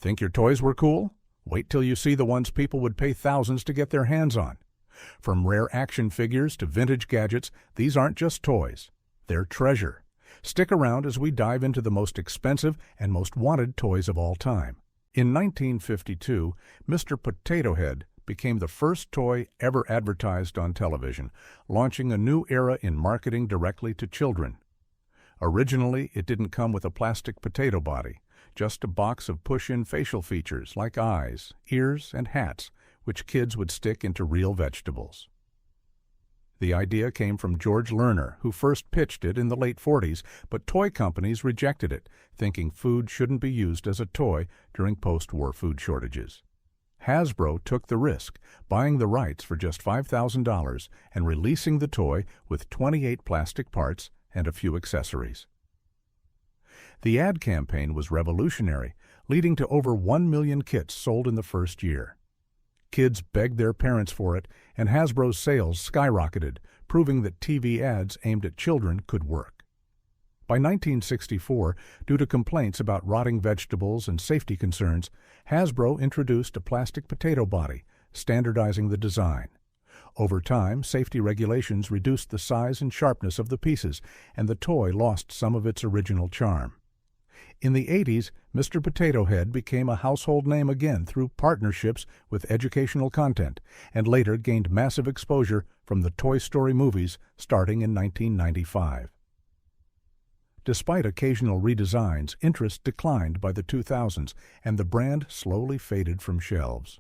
Think your toys were cool? Wait till you see the ones people would pay thousands to get their hands on. From rare action figures to vintage gadgets, these aren't just toys. They're treasure. Stick around as we dive into the most expensive and most wanted toys of all time. In 1952, Mr. Potato Head became the first toy ever advertised on television, launching a new era in marketing directly to children. Originally, it didn't come with a plastic potato body, just a box of push-in facial features like eyes, ears, and hats, which kids would stick into real vegetables. The idea came from George Lerner, who first pitched it in the late 40s, but toy companies rejected it, thinking food shouldn't be used as a toy during post-war food shortages. Hasbro took the risk, buying the rights for just $5,000 and releasing the toy with 28 plastic parts and a few accessories. The ad campaign was revolutionary, leading to over 1 million kits sold in the first year. Kids begged their parents for it, and Hasbro's sales skyrocketed, proving that TV ads aimed at children could work. By 1964, due to complaints about rotting vegetables and safety concerns, Hasbro introduced a plastic potato body, standardizing the design. Over time, safety regulations reduced the size and sharpness of the pieces, and the toy lost some of its original charm. In the 80s, Mr. Potato Head became a household name again through partnerships with educational content, and later gained massive exposure from the Toy Story movies starting in 1995. Despite occasional redesigns, interest declined by the 2000s, and the brand slowly faded from shelves.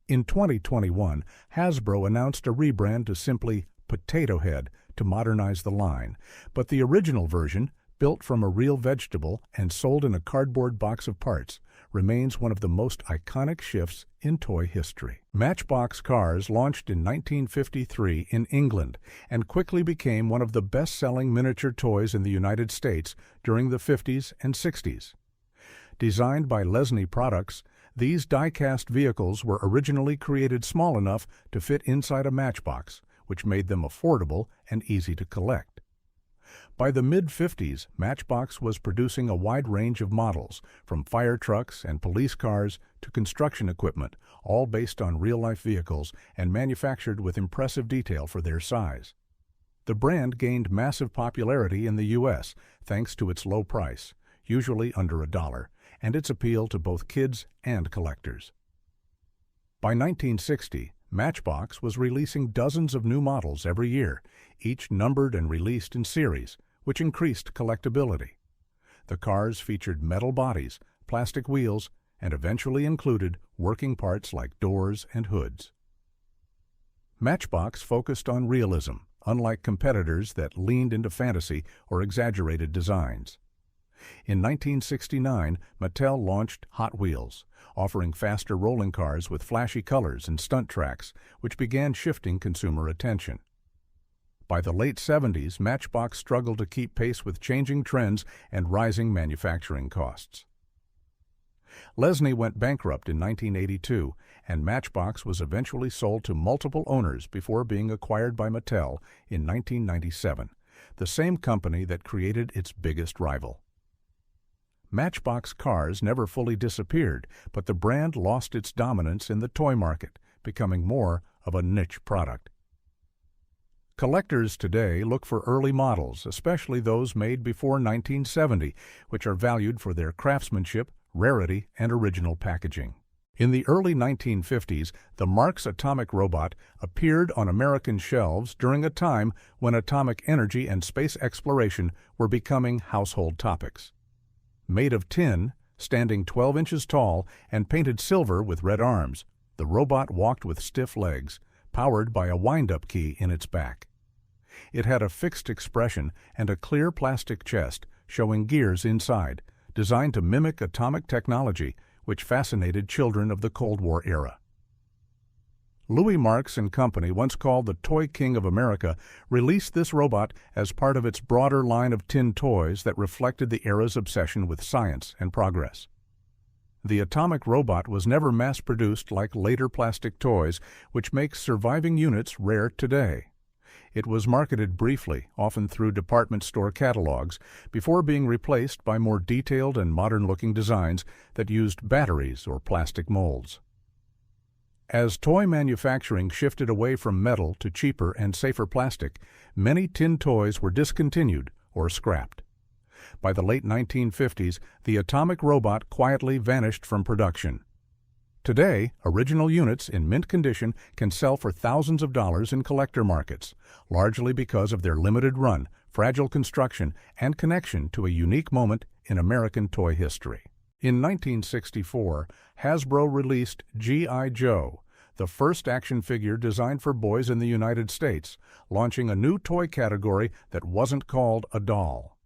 In 2021, Hasbro announced a rebrand to simply Potato Head to modernize the line, but the original version, built from a real vegetable and sold in a cardboard box of parts, remains one of the most iconic shifts in toy history. Matchbox Cars launched in 1953 in England and quickly became one of the best-selling miniature toys in the United States during the 50s and 60s. Designed by Lesney Products, these die-cast vehicles were originally created small enough to fit inside a matchbox, which made them affordable and easy to collect. By the mid-50s, Matchbox was producing a wide range of models, from fire trucks and police cars to construction equipment, all based on real-life vehicles and manufactured with impressive detail for their size. The brand gained massive popularity in the U.S. thanks to its low price, usually under $1, and its appeal to both kids and collectors. By 1960, Matchbox was releasing dozens of new models every year, each numbered and released in series, which increased collectability. The cars featured metal bodies, plastic wheels, and eventually included working parts like doors and hoods. Matchbox focused on realism, unlike competitors that leaned into fantasy or exaggerated designs. In 1969, Mattel launched Hot Wheels, offering faster rolling cars with flashy colors and stunt tracks, which began shifting consumer attention. By the late 70s, Matchbox struggled to keep pace with changing trends and rising manufacturing costs. Lesney went bankrupt in 1982, and Matchbox was eventually sold to multiple owners before being acquired by Mattel in 1997, the same company that created its biggest rival. Matchbox Cars never fully disappeared, but the brand lost its dominance in the toy market, becoming more of a niche product. Collectors today look for early models, especially those made before 1970, which are valued for their craftsmanship, rarity, and original packaging. In the early 1950s, the Marx atomic robot appeared on American shelves during a time when atomic energy and space exploration were becoming household topics. Made of tin, standing 12 inches tall, and painted silver with red arms, the robot walked with stiff legs, powered by a wind-up key in its back. It had a fixed expression and a clear plastic chest showing gears inside, designed to mimic atomic technology, which fascinated children of the Cold War era. Louis Marx and Company, once called the Toy King of America, released this robot as part of its broader line of tin toys that reflected the era's obsession with science and progress. The atomic robot was never mass-produced like later plastic toys, which makes surviving units rare today. It was marketed briefly, often through department store catalogs, before being replaced by more detailed and modern-looking designs that used batteries or plastic molds. As toy manufacturing shifted away from metal to cheaper and safer plastic, many tin toys were discontinued or scrapped. By the late 1950s, the atomic robot quietly vanished from production. Today, original units in mint condition can sell for thousands of dollars in collector markets, largely because of their limited run, fragile construction, and connection to a unique moment in American toy history. In 1964, Hasbro released G.I. Joe, the first action figure designed for boys in the United States, launching a new toy category that wasn't called a doll.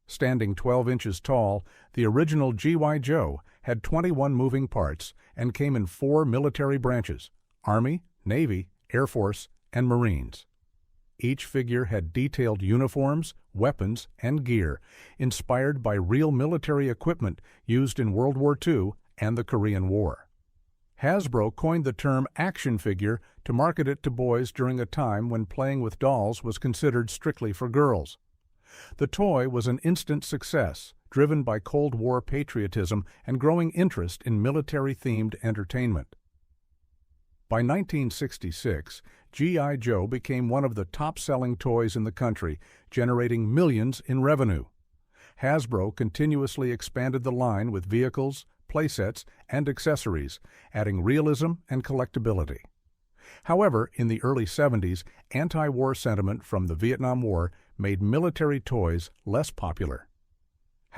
Standing 12 inches tall, the original G.I. Joe had 21 moving parts and came in 4 military branches: Army, Navy, Air Force, and Marines. Each figure had detailed uniforms, weapons, and gear, inspired by real military equipment used in World War II and the Korean War. Hasbro coined the term action figure to market it to boys during a time when playing with dolls was considered strictly for girls. The toy was an instant success, driven by Cold War patriotism and growing interest in military-themed entertainment. By 1966, G.I. Joe became one of the top-selling toys in the country, generating millions in revenue. Hasbro continuously expanded the line with vehicles, playsets, and accessories, adding realism and collectability. However, in the early 70s, anti-war sentiment from the Vietnam War made military toys less popular.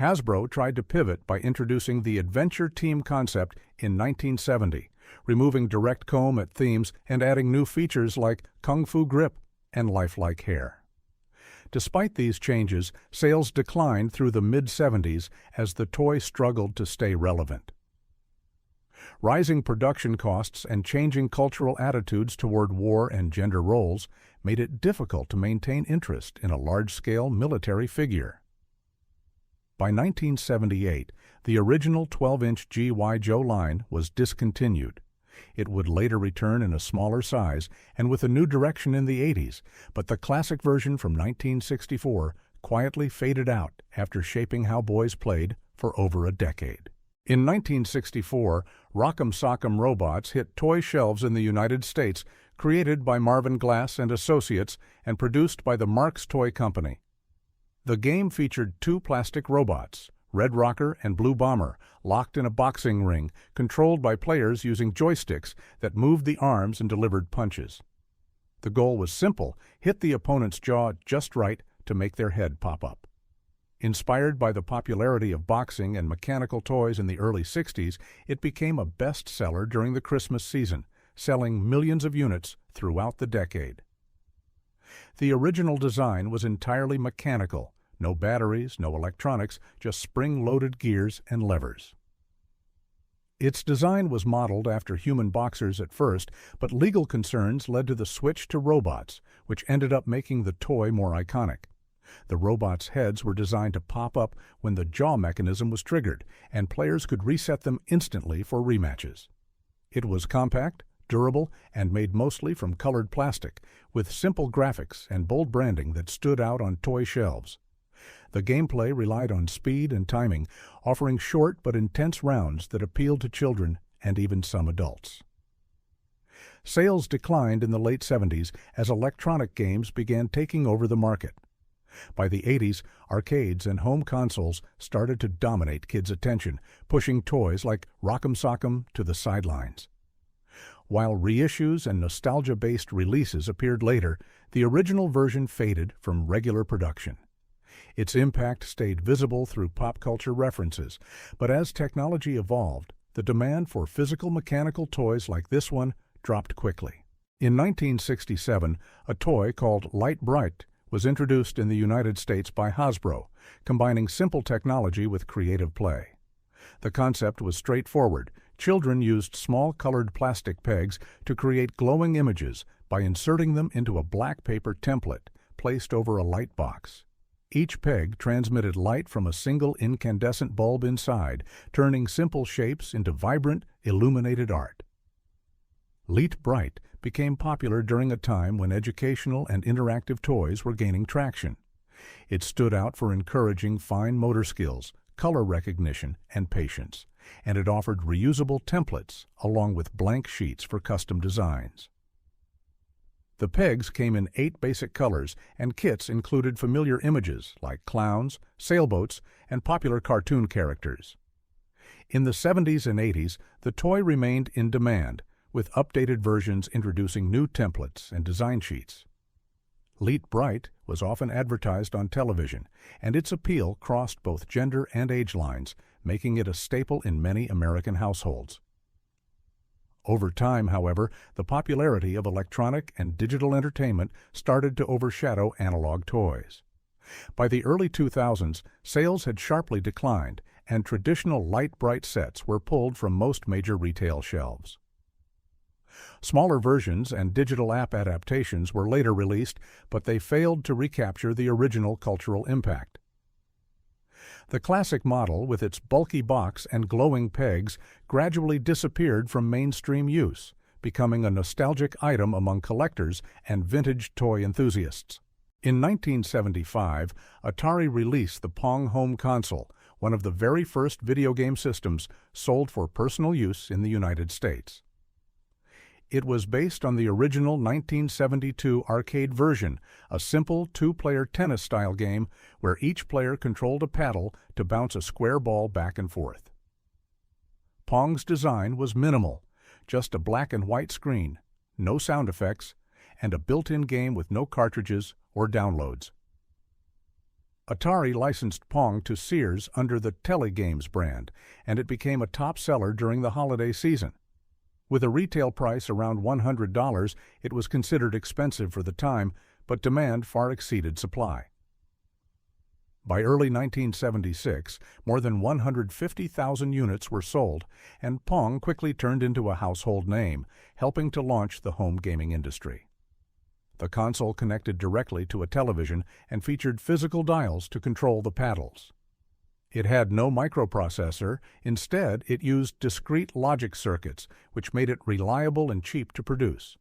Hasbro tried to pivot by introducing the Adventure Team concept in 1970, removing direct comb at themes and adding new features like Kung Fu grip and lifelike hair. Despite these changes, sales declined through the mid-70s as the toy struggled to stay relevant. Rising production costs and changing cultural attitudes toward war and gender roles made it difficult to maintain interest in a large-scale military figure. By 1978, the original 12-inch G.I. Joe line was discontinued. It would later return in a smaller size and with a new direction in the 80s, but the classic version from 1964 quietly faded out after shaping how boys played for over a decade. In 1964, Rock'em Sock'em robots hit toy shelves in the United States, created by Marvin Glass and Associates and produced by the Marx Toy Company. The game featured 2 plastic robots, Red Rocker and Blue Bomber, locked in a boxing ring, controlled by players using joysticks that moved the arms and delivered punches. The goal was simple: hit the opponent's jaw just right to make their head pop up. Inspired by the popularity of boxing and mechanical toys in the early 60s, it became a bestseller during the Christmas season, selling millions of units throughout the decade. The original design was entirely mechanical: no batteries, no electronics, just spring-loaded gears and levers. Its design was modeled after human boxers at first, but legal concerns led to the switch to robots, which ended up making the toy more iconic. The robots' heads were designed to pop up when the jaw mechanism was triggered, and players could reset them instantly for rematches. It was compact, durable, and made mostly from colored plastic, with simple graphics and bold branding that stood out on toy shelves. The gameplay relied on speed and timing, offering short but intense rounds that appealed to children and even some adults. Sales declined in the late 70s as electronic games began taking over the market. By the 80s, arcades and home consoles started to dominate kids' attention, pushing toys like Rock'em Sock'em to the sidelines. While reissues and nostalgia-based releases appeared later, the original version faded from regular production. Its impact stayed visible through pop culture references, but as technology evolved, the demand for physical mechanical toys like this one dropped quickly. In 1967, a toy called Lite-Brite was introduced in the United States by Hasbro, combining simple technology with creative play. The concept was straightforward. Children used small colored plastic pegs to create glowing images by inserting them into a black paper template placed over a light box. Each peg transmitted light from a single incandescent bulb inside, turning simple shapes into vibrant, illuminated art. Lite-Brite became popular during a time when educational and interactive toys were gaining traction. It stood out for encouraging fine motor skills, color recognition, and patience, and it offered reusable templates along with blank sheets for custom designs. The pegs came in 8 basic colors, and kits included familiar images like clowns, sailboats, and popular cartoon characters. In the 70s and 80s, the toy remained in demand, with updated versions introducing new templates and design sheets. Lite-Brite was often advertised on television, and its appeal crossed both gender and age lines, making it a staple in many American households. Over time, however, the popularity of electronic and digital entertainment started to overshadow analog toys. By the early 2000s, sales had sharply declined, and traditional Lite-Brite sets were pulled from most major retail shelves. Smaller versions and digital app adaptations were later released, but they failed to recapture the original cultural impact. The classic model, with its bulky box and glowing pegs, gradually disappeared from mainstream use, becoming a nostalgic item among collectors and vintage toy enthusiasts. In 1975, Atari released the Pong home console, one of the very first video game systems sold for personal use in the United States. It was based on the original 1972 arcade version, a simple 2-player tennis-style game where each player controlled a paddle to bounce a square ball back and forth. Pong's design was minimal, just a black and white screen, no sound effects, and a built-in game with no cartridges or downloads. Atari licensed Pong to Sears under the Telegames brand, and it became a top seller during the holiday season. With a retail price around $100, it was considered expensive for the time, but demand far exceeded supply. By early 1976, more than 150,000 units were sold, and Pong quickly turned into a household name, helping to launch the home gaming industry. The console connected directly to a television and featured physical dials to control the paddles. It had no microprocessor. Instead, it used discrete logic circuits, which made it reliable and cheap to produce.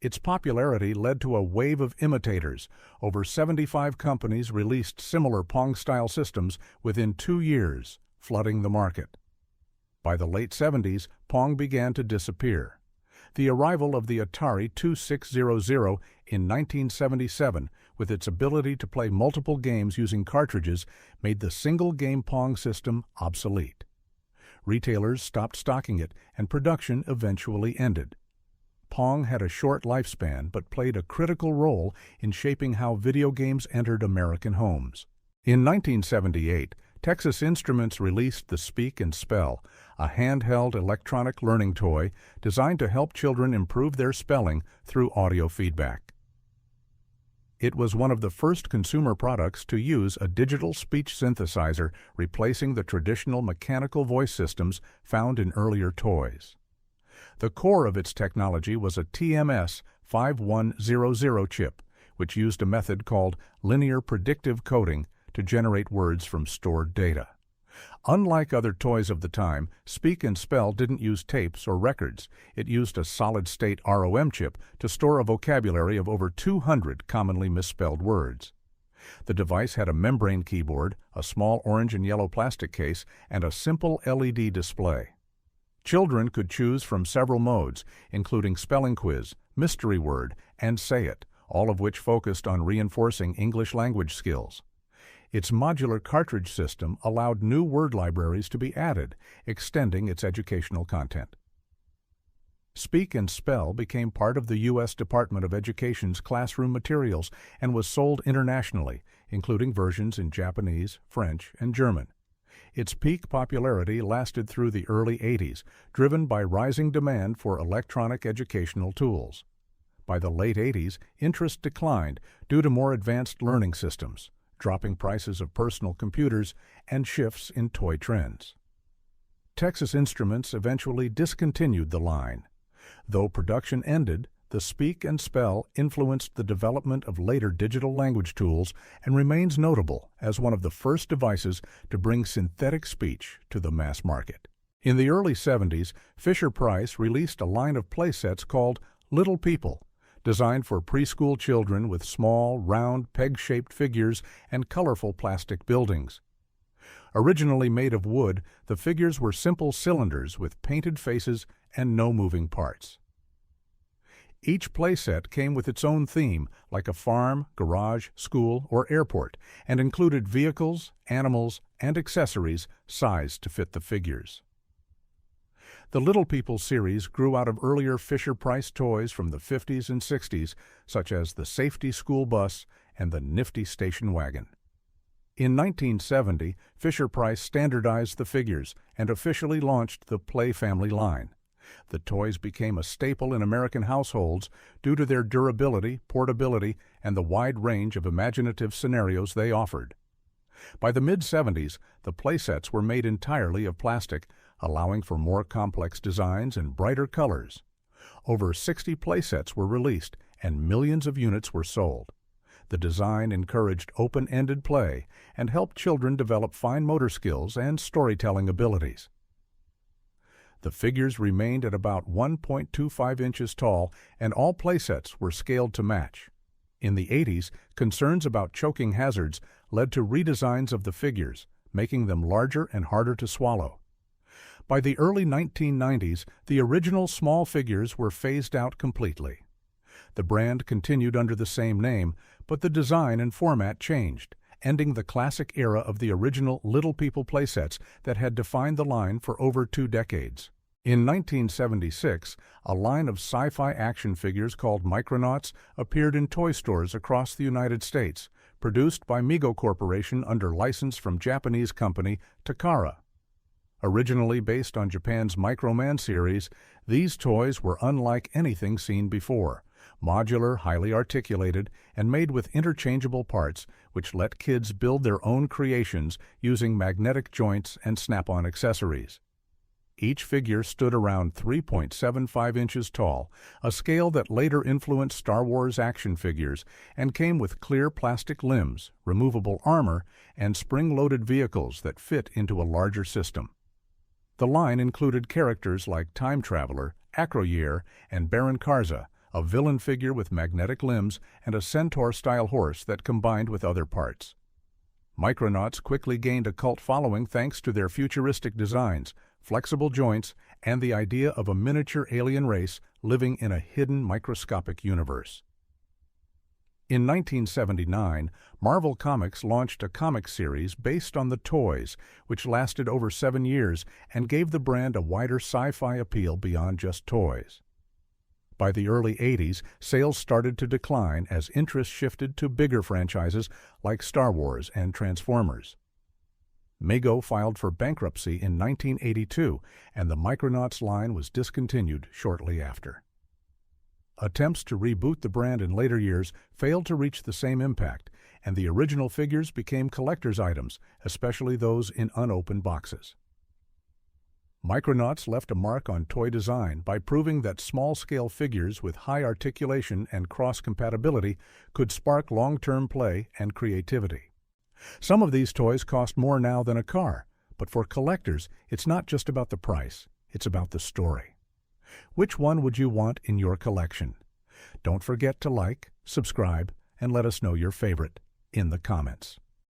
Its popularity led to a wave of imitators. Over 75 companies released similar Pong-style systems within 2 years, flooding the market. By the late 70s, Pong began to disappear. The arrival of the Atari 2600 in 1977, with its ability to play multiple games using cartridges, made the single-game Pong system obsolete. Retailers stopped stocking it, and production eventually ended. Pong had a short lifespan but played a critical role in shaping how video games entered American homes. In 1978, Texas Instruments released the Speak and Spell, a handheld electronic learning toy designed to help children improve their spelling through audio feedback. It was one of the first consumer products to use a digital speech synthesizer, replacing the traditional mechanical voice systems found in earlier toys. The core of its technology was a TMS 5100 chip, which used a method called linear predictive coding to generate words from stored data. Unlike other toys of the time, Speak and Spell didn't use tapes or records. It used a solid-state ROM chip to store a vocabulary of over 200 commonly misspelled words. The device had a membrane keyboard, a small orange and yellow plastic case, and a simple LED display. Children could choose from several modes, including spelling quiz, mystery word, and say it, all of which focused on reinforcing English language skills. Its modular cartridge system allowed new word libraries to be added, extending its educational content. Speak and Spell became part of the U.S. Department of Education's classroom materials and was sold internationally, including versions in Japanese, French, and German. Its peak popularity lasted through the early 80s, driven by rising demand for electronic educational tools. By the late 80s, interest declined due to more advanced learning systems, dropping prices of personal computers, and shifts in toy trends. Texas Instruments eventually discontinued the line. Though production ended, the Speak and Spell influenced the development of later digital language tools and remains notable as one of the first devices to bring synthetic speech to the mass market. In the early 70s, Fisher-Price released a line of playsets called Little People, designed for preschool children with small, round, peg-shaped figures and colorful plastic buildings. Originally made of wood, the figures were simple cylinders with painted faces and no moving parts. Each playset came with its own theme, like a farm, garage, school, or airport, and included vehicles, animals, and accessories sized to fit the figures. The Little People series grew out of earlier Fisher-Price toys from the 50s and 60s, such as the Safety School Bus and the Nifty Station Wagon. In 1970, Fisher-Price standardized the figures and officially launched the Play Family line. The toys became a staple in American households due to their durability, portability, and the wide range of imaginative scenarios they offered. By the mid-70s, the playsets were made entirely of plastic, allowing for more complex designs and brighter colors. Over 60 playsets were released, and millions of units were sold. The design encouraged open-ended play and helped children develop fine motor skills and storytelling abilities. The figures remained at about 1.25 inches tall, and all playsets were scaled to match. In the 80s, concerns about choking hazards led to redesigns of the figures, making them larger and harder to swallow. By the early 1990s, the original small figures were phased out completely. The brand continued under the same name, but the design and format changed, ending the classic era of the original Little People playsets that had defined the line for over 2 decades. In 1976, a line of sci-fi action figures called Micronauts appeared in toy stores across the United States, produced by Mego Corporation under license from Japanese company Takara. Originally based on Japan's Microman series, these toys were unlike anything seen before, modular, highly articulated, and made with interchangeable parts, which let kids build their own creations using magnetic joints and snap-on accessories. Each figure stood around 3.75 inches tall, a scale that later influenced Star Wars action figures, and came with clear plastic limbs, removable armor, and spring-loaded vehicles that fit into a larger system. The line included characters like Time Traveler, Acroyear, and Baron Karza, a villain figure with magnetic limbs and a centaur-style horse that combined with other parts. Micronauts quickly gained a cult following thanks to their futuristic designs, flexible joints, and the idea of a miniature alien race living in a hidden microscopic universe. In 1979, Marvel Comics launched a comic series based on the toys, which lasted over 7 years and gave the brand a wider sci-fi appeal beyond just toys. By the early 80s, sales started to decline as interest shifted to bigger franchises like Star Wars and Transformers. Mego filed for bankruptcy in 1982, and the Micronauts line was discontinued shortly after. Attempts to reboot the brand in later years failed to reach the same impact, and the original figures became collector's items, especially those in unopened boxes. Micronauts left a mark on toy design by proving that small-scale figures with high articulation and cross-compatibility could spark long-term play and creativity. Some of these toys cost more now than a car, but for collectors, it's not just about the price, it's about the story. Which one would you want in your collection? Don't forget to like, subscribe, and let us know your favorite in the comments.